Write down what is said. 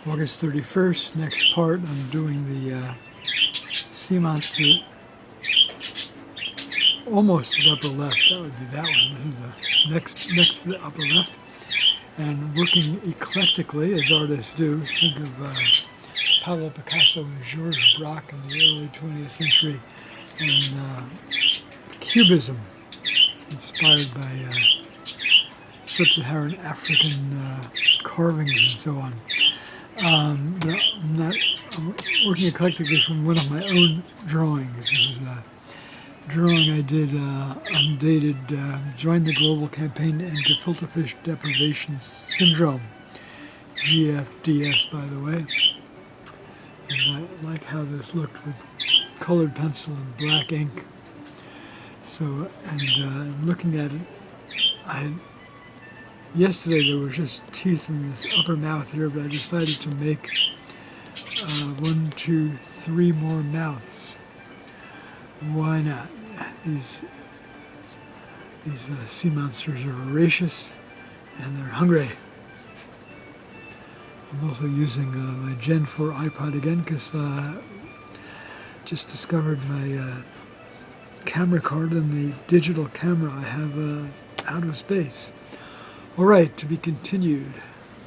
August 31st, next part, I'm doing the sea monster almost to the upper left. That would be that one. This is the next to the upper left. And working eclectically, as artists do. Think of Pablo Picasso and Georges Braque in the early 20th century, and Cubism, inspired by sub-Saharan African carvings and so on. But I'm working eclectically from one of my own drawings. This is a drawing I did, undated, Join the Global Campaign to End Gefilte Fish Deprivation Syndrome, GFDS, by the way. And I like how this looked with colored pencil and black ink. So, and looking at it, yesterday there was just teeth in this upper mouth here, but I decided to make 1, 2, 3 more mouths. Why not? These sea monsters are voracious and they're hungry. I'm also using my Gen 4 iPod again because just discovered my camera card and the digital camera I have out of space. All right, to be continued.